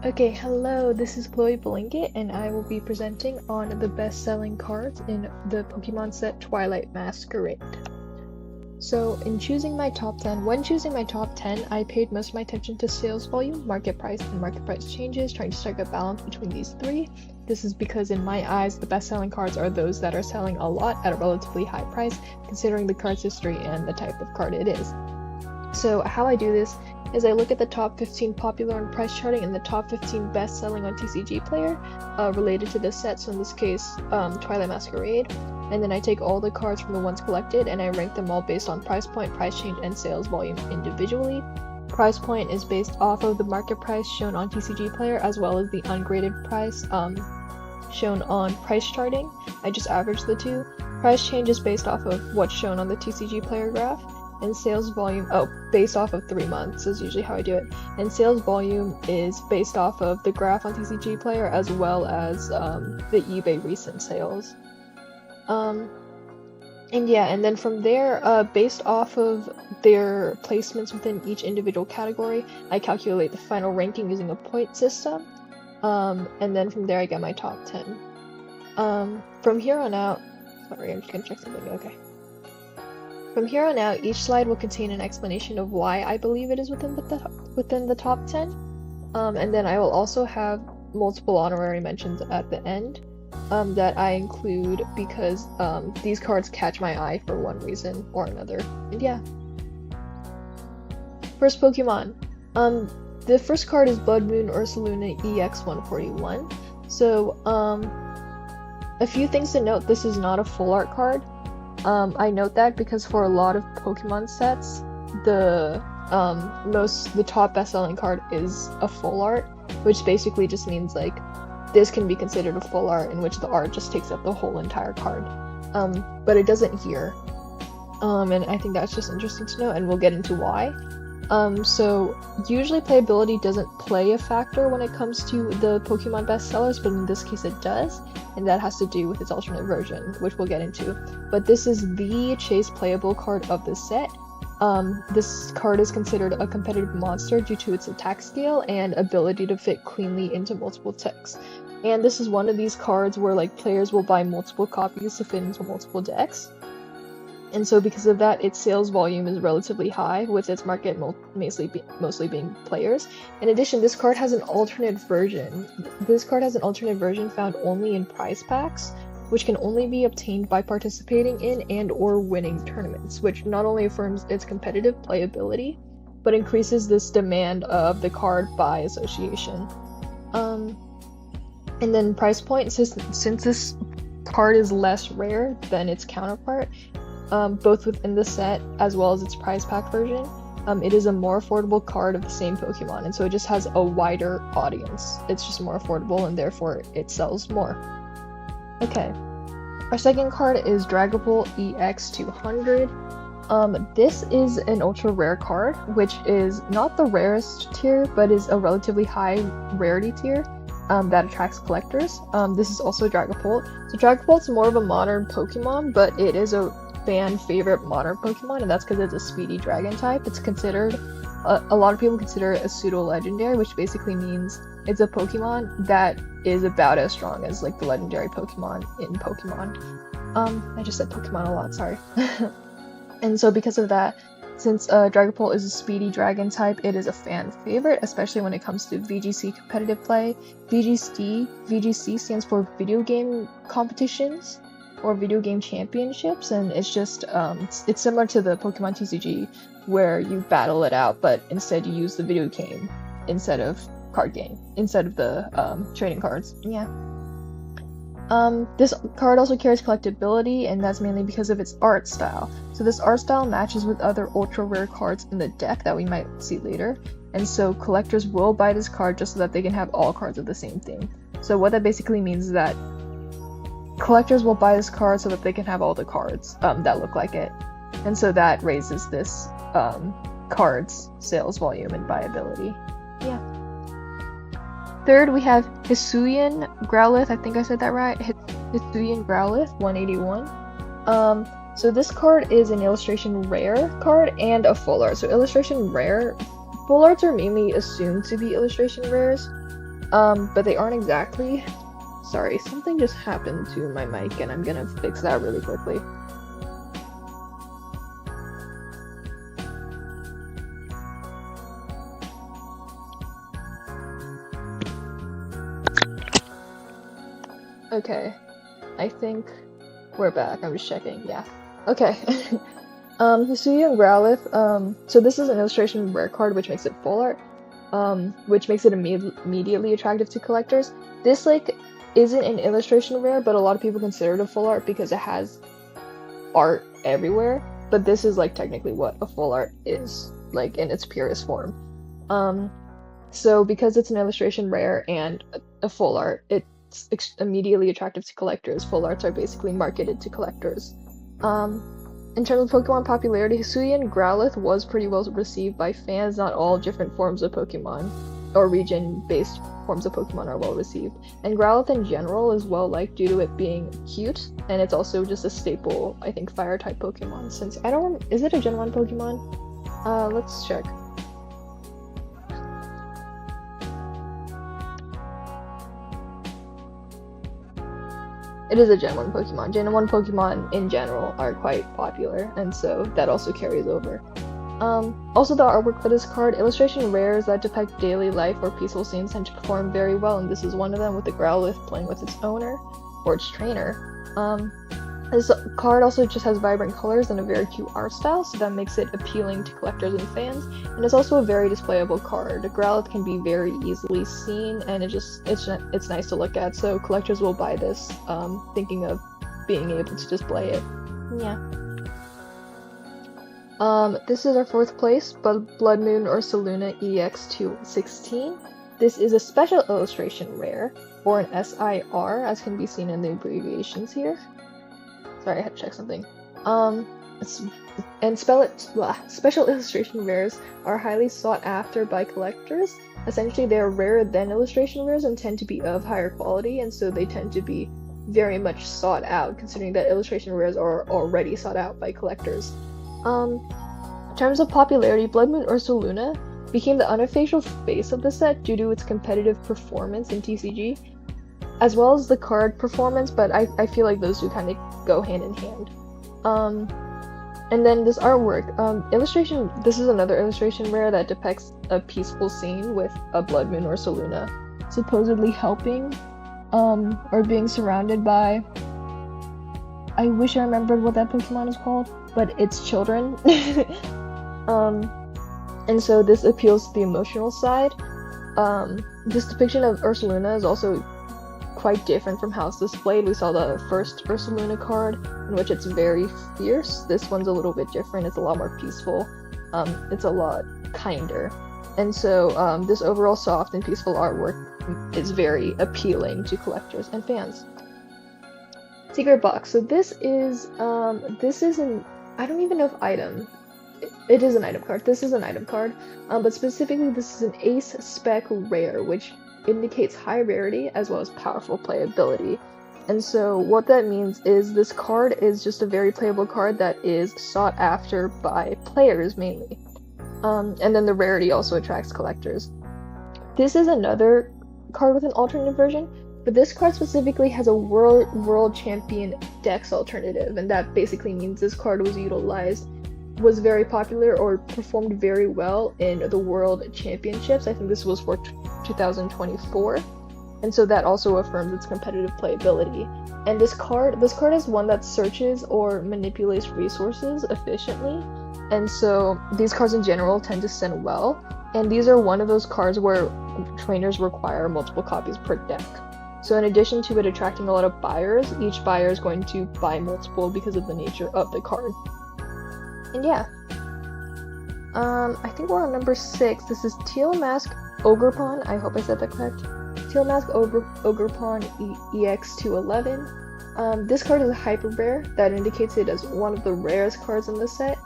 Okay, hello, this is Chloe Blanket, and I will be presenting on the best-selling cards in the Pokemon set Twilight Masquerade. So, when choosing my top 10, I paid most of my attention to sales volume, market price, and market price changes, trying to strike a balance between these three. This is because in my eyes, the best-selling cards are those that are selling a lot at a relatively high price, considering the card's history and the type of card it is. So how I do this is I look at the top 15 popular and price charting and the top 15 best selling on TCG Player related to this set, so in this case Twilight Masquerade, and then I take all the cards from the ones collected and I rank them all based on price point, price change, and sales volume individually. Price point is based off of the market price shown on TCG Player as well as the ungraded price shown on price charting. I just average the two. Price change is based off of what's shown on the TCG Player graph. And sales volume, based off of 3 months is usually how I do it. And sales volume is based off of the graph on TCG Player as well as the eBay recent sales. And then from there, based off of their placements within each individual category, I calculate the final ranking using a point system. And then from there I get my top 10. From here on out, sorry, I'm just gonna check something, okay. From here on out, each slide will contain an explanation of why I believe it is within the top 10, and then I will also have multiple honorary mentions at the end that I include because these cards catch my eye for one reason or another. And yeah. First Pokemon. The first card is Blood Moon Ursaluna EX 141. So a few things to note: this is not a full art card. I note that because for a lot of Pokemon sets, the top best-selling card is a full art, which basically just means like this can be considered a full art in which the art just takes up the whole entire card. But it doesn't here. And I think that's just interesting to know, and we'll get into why. So usually playability doesn't play a factor when it comes to the Pokemon bestsellers, but in this case it does, and that has to do with its alternate version, which we'll get into. But this is the chase playable card of the set. This card is considered a competitive monster due to its attack scale and ability to fit cleanly into multiple decks. And this is one of these cards where like players will buy multiple copies to fit into multiple decks. And so because of that, its sales volume is relatively high, with its market mostly being players. In addition, this card has an alternate version. This card has an alternate version found only in prize packs, which can only be obtained by participating in and or winning tournaments, which not only affirms its competitive playability, but increases this demand of the card by association. And then price point, since this card is less rare than its counterpart, both within the set as well as its prize pack version, it is a more affordable card of the same Pokemon, and so it just has a wider audience. It's just more affordable and therefore it sells more. Okay, our second card is Dragapult EX 200. This is an ultra rare card, which is not the rarest tier, but is a relatively high rarity tier that attracts collectors. This is also Dragapult. So Dragapult's more of a modern Pokemon, but it is a fan favorite modern Pokemon, and that's because it's a speedy dragon type. It's considered, a lot of people consider it a pseudo legendary, which basically means it's a Pokemon that is about as strong as like the legendary Pokemon in Pokemon. I just said Pokemon a lot, sorry. And so because of that, since Dragapult is a speedy dragon type, it is a fan favorite, especially when it comes to VGC competitive play. VGC stands for video game competitions or video game championships, and it's just it's similar to the Pokemon TCG where you battle it out, but instead you use the video game instead of the trading cards. Yeah. This card also carries collectability, and that's mainly because of its art style. So this art style matches with other ultra rare cards in the deck that we might see later, and so collectors will buy this card just so that they can have all cards of the same thing. So what that basically means is that collectors will buy this card so that they can have all the cards that look like it, and so that raises this card's sales volume and buyability. Yeah. Third, we have Hisuian Growlithe. I think I said that right. Hisuian Growlithe 181. So this card is an illustration rare card and a full art. So illustration rare, full arts are mainly assumed to be illustration rares. but they aren't exactly. Sorry, something just happened to my mic and I'm gonna fix that really quickly. Okay, I think we're back. I'm just checking. Yeah. Okay. Hisuian and Growlithe. So this is an illustration rare card, which makes it full art, which makes it immediately attractive to collectors. This like isn't an illustration rare, but a lot of people consider it a full art because it has art everywhere. But this is like technically what a full art is, like in its purest form. So because it's an illustration rare and a full art, it's immediately attractive to collectors. Full arts are basically marketed to collectors. In terms of Pokemon popularity, Hisuian and Growlithe was pretty well received by fans. Not all different forms of Pokemon or region-based forms of Pokemon are well received. And Growlithe in general is well liked due to it being cute, and it's also just a staple, I think, fire-type Pokemon. Since I don't, is it a Gen 1 Pokemon? Let's check. It is a Gen 1 Pokemon. Gen 1 Pokemon in general are quite popular, and so that also carries over. Also the artwork for this card, illustration rares that depict daily life or peaceful scenes tend to perform very well, and this is one of them with the Growlithe playing with its owner, or its trainer. This card also just has vibrant colors and a very cute art style, so that makes it appealing to collectors and fans, and it's also a very displayable card. The Growlithe can be very easily seen, and it's nice to look at, so collectors will buy this, thinking of being able to display it. Yeah. This is our 4th place, Blood Moon Ursaluna EX216. This is a special illustration rare, or an SIR, as can be seen in the abbreviations here. Sorry, I had to check something. Special illustration rares are highly sought after by collectors. Essentially, they are rarer than illustration rares and tend to be of higher quality, and so they tend to be very much sought out, considering that illustration rares are already sought out by collectors. In terms of popularity, Blood Moon Ursaluna became the unofficial face of the set due to its competitive performance in TCG, as well as the card performance, but I feel like those two kind of go hand in hand. And then this artwork, this is another illustration rare that depicts a peaceful scene with a Blood Moon Ursaluna supposedly helping, or being surrounded by, I wish I remembered what that Pokemon is called, but it's children. And so this appeals to the emotional side. This depiction of Ursaluna is also quite different from how it's displayed. We saw the first Ursaluna card, in which it's very fierce. This one's a little bit different. It's a lot more peaceful. It's a lot kinder. And so this overall soft and peaceful artwork is very appealing to collectors and fans. Secret box. So this is an, I don't even know if item. It is an item card. This is an item card, but specifically this is an ace spec rare, which indicates high rarity as well as powerful playability. And so what that means is this card is just a very playable card that is sought after by players mainly. And then the rarity also attracts collectors. This is another card with an alternate version, but this card specifically has a world champion dex alternative, and that basically means this card was very popular or performed very well in the World Championships. I think this was for 2024, and so that also affirms its competitive playability. And this card is one that searches or manipulates resources efficiently, and so these cards in general tend to send well, and these are one of those cards where trainers require multiple copies per deck. So in addition to it attracting a lot of buyers, each buyer is going to buy multiple because of the nature of the card. And yeah, I think we're on number 6. This is Teal Mask Ogerpon. I hope I said that correct. Teal Mask Ogerpon EX211. This card is a hyper rare. That indicates it as one of the rarest cards in the set,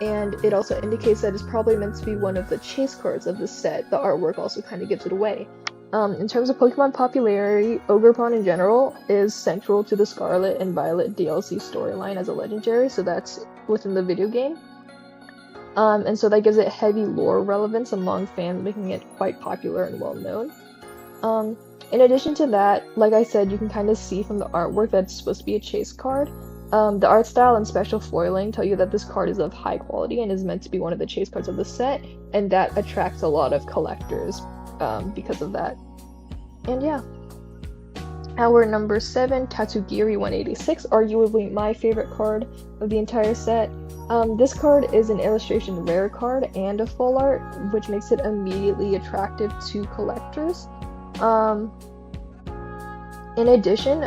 and it also indicates that it's probably meant to be one of the chase cards of the set. The artwork also kind of gives it away. In terms of Pokemon popularity, Ogerpon in general is central to the Scarlet and Violet DLC storyline as a legendary, so that's within the video game. And so that gives it heavy lore relevance among fans, making it quite popular and well known. In addition to that, like I said, you can kind of see from the artwork that it's supposed to be a chase card. The art style and special foiling tell you that this card is of high quality and is meant to be one of the chase cards of the set, and that attracts a lot of collectors because of that. And yeah. Our number 7, Tatsugiri 186, arguably my favorite card of the entire set. This card is an illustration rare card and a full art, which makes it immediately attractive to collectors. In addition,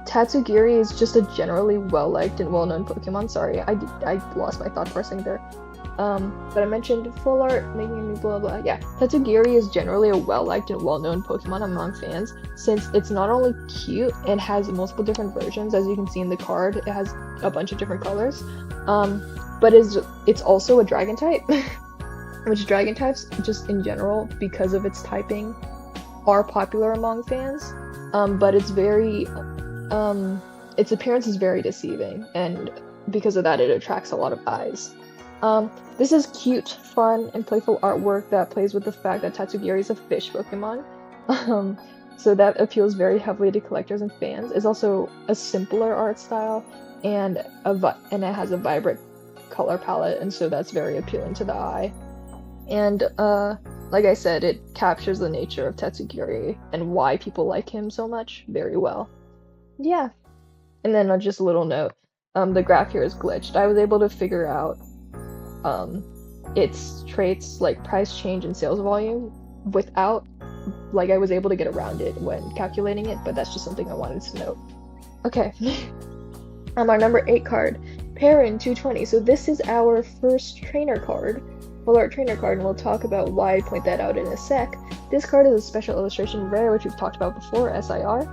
Tatsugiri is just a generally well-liked and well-known Pokemon. Sorry, I lost my thought for a second there. But I mentioned full art, making me blah blah. Yeah, Tatsugiri is generally a well-liked and well-known Pokemon among fans, since it's not only cute, it has multiple different versions, as you can see in the card. It has a bunch of different colors, but it's also a dragon type, which dragon types, just in general, because of its typing, are popular among fans. But it's very, its appearance is very deceiving, and because of that, it attracts a lot of eyes. This is cute, fun, and playful artwork that plays with the fact that Tatsugiri is a fish Pokemon. So that appeals very heavily to collectors and fans. It's also a simpler art style, and it has a vibrant color palette, and so that's very appealing to the eye. And like I said, it captures the nature of Tatsugiri and why people like him so much very well. Yeah. And then just a little note, the graph here is glitched. I was able to figure out its traits like price change and sales volume without, like, I was able to get around it when calculating it, but that's just something I wanted to note. Okay. Our number 8 card, Perrin 220. So this is our first trainer card, full art trainer card, and we'll talk about why I point that out in a sec. This card is a special illustration rare, which we've talked about before, SIR,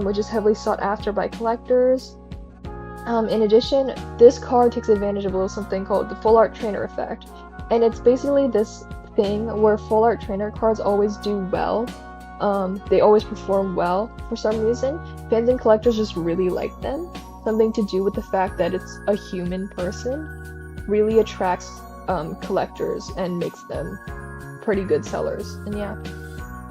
which is heavily sought after by collectors. In addition, this card takes advantage of a little something called the full art trainer effect, and it's basically this thing where full art trainer cards always do well. They always perform well for some reason. Fans and collectors just really like them. Something to do with the fact that it's a human person really attracts collectors and makes them pretty good sellers. And yeah.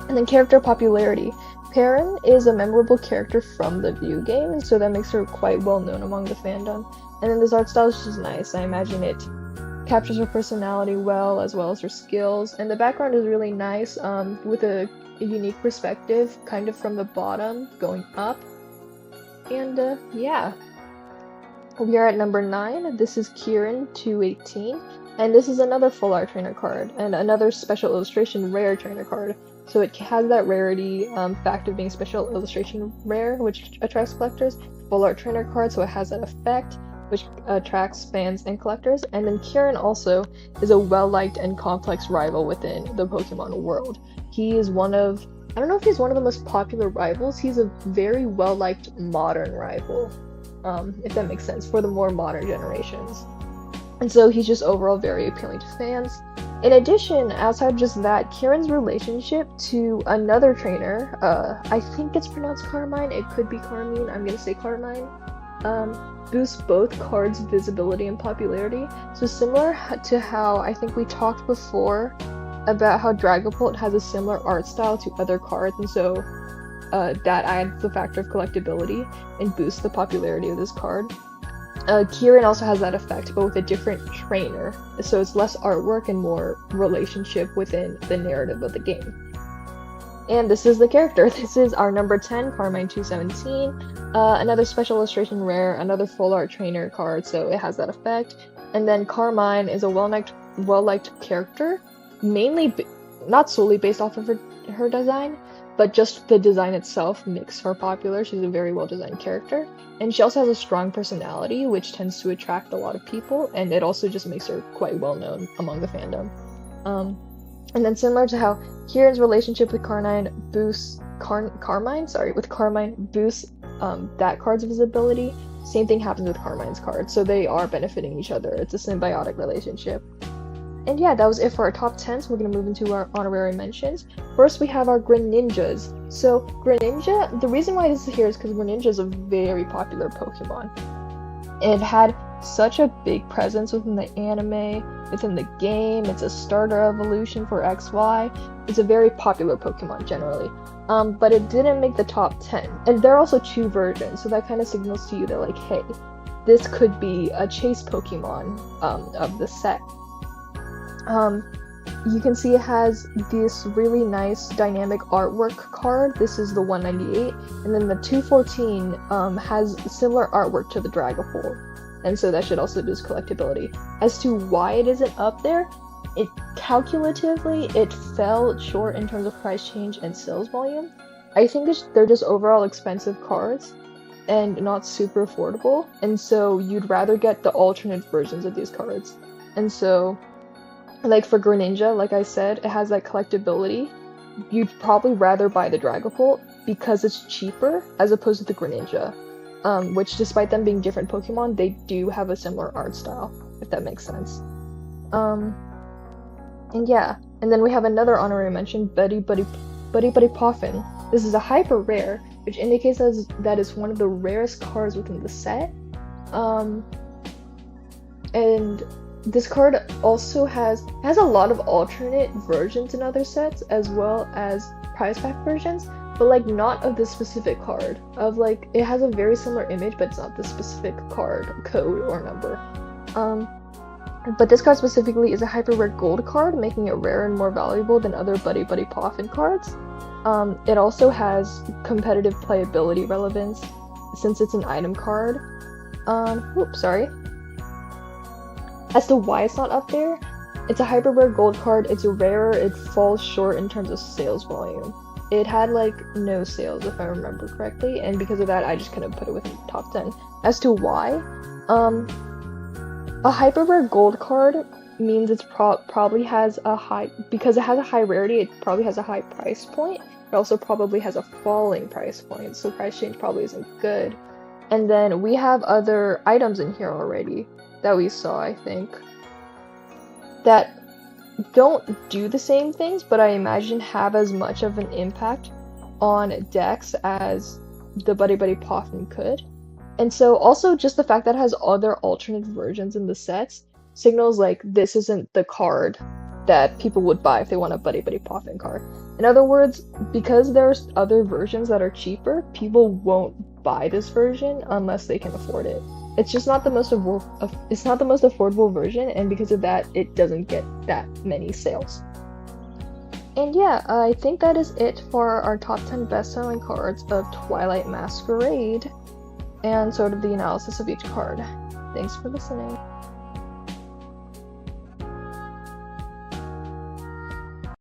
And then character popularity. Perrin is a memorable character from the View game, and so that makes her quite well known among the fandom. And then this art style is just nice. I imagine it captures her personality well, as well as her skills. And the background is really nice, with a unique perspective, kind of from the bottom going up. And yeah. We are at number 9. This is Kieran 218, and this is another full art trainer card, and another special illustration rare trainer card. So it has that rarity fact of being special illustration rare, which attracts collectors. Full art trainer card, so it has that effect, which attracts fans and collectors. And then Kieran also is a well-liked and complex rival within the Pokemon world. He is one of, I don't know if he's one of the most popular rivals, he's a very well-liked modern rival, if that makes sense, for the more modern generations. And so he's just overall very appealing to fans. In addition, outside of just that, Kieran's relationship to another trainer, I think it's pronounced Carmine, it could be Carmine, I'm gonna say Carmine, boosts both cards' visibility and popularity. So similar to how I think we talked before about how Dragapult has a similar art style to other cards, and so that adds the factor of collectability and boosts the popularity of this card. Kieran also has that effect, but with a different trainer, so it's less artwork and more relationship within the narrative of the game. And this is the character. This is our number 10, Carmine 217, another special illustration rare, another full art trainer card, so it has that effect. And then Carmine is a well-liked character, mainly, not solely based off of her design, but just the design itself makes her popular. She's a very well-designed character. And she also has a strong personality, which tends to attract a lot of people, and it also just makes her quite well-known among the fandom. And then similar to how Kieran's relationship with Carmine boosts that card's visibility, same thing happens with Carmine's card, so they are benefiting each other. It's a symbiotic relationship. And yeah, that was it for our top 10, so we're going to move into our honorary mentions. First, we have our Greninjas. So, Greninja, the reason why this is here is because Greninja is a very popular Pokemon. It had such a big presence within the anime, within the game. It's a starter evolution for XY. It's a very popular Pokemon generally. But it didn't make the top 10. And there are also 2 versions, so that kind of signals to you that, like, hey, this could be a chase Pokemon of the set. You can see it has this really nice dynamic artwork card. This is the 198, and then the 214 has similar artwork to the Dragapult, and so that should also boost collectability. As to why it isn't up there, it calculatively it fell short in terms of price change and sales volume. I think they're just overall expensive cards and not super affordable, and so you'd rather get the alternate versions of these cards. And so, like for Greninja, like I said, it has that collectability. You'd probably rather buy the Dragapult because it's cheaper as opposed to the Greninja, which, despite them being different Pokemon, they do have a similar art style, if that makes sense. And yeah, and then we have another honorary mention, Buddy Poffin. This is a hyper rare, which indicates that it's one of the rarest cards within the set. And this card also has a lot of alternate versions in other sets, as well as prize pack versions, but like not of this specific card. Of like, it has a very similar image, but it's not the specific card code or number. But this card specifically is a hyper rare gold card, making it rarer and more valuable than other Buddy Poffin cards. It also has competitive playability relevance since it's an item card. As to why it's not up there, it's a hyper rare gold card, it's rarer, it falls short in terms of sales volume. It had like no sales if I remember correctly, and because of that I just couldn't put it within the top 10. As to why, a hyper rare gold card means it's probably has a high, because it has a high rarity, it probably has a high price point. It also probably has a falling price point, so price change probably isn't good. And then we have other items in here already that we saw, I think, that don't do the same things, but I imagine have as much of an impact on decks as the Buddy Poffin could. And so also just the fact that it has other alternate versions in the sets signals like this isn't the card that people would buy if they want a Buddy Poffin card. In other words, because there's other versions that are cheaper, people won't buy this version unless they can afford it. It's just not the most affordable version, and because of that, it doesn't get that many sales. And yeah, I think that is it for our top 10 best-selling cards of Twilight Masquerade, and sort of the analysis of each card. Thanks for listening.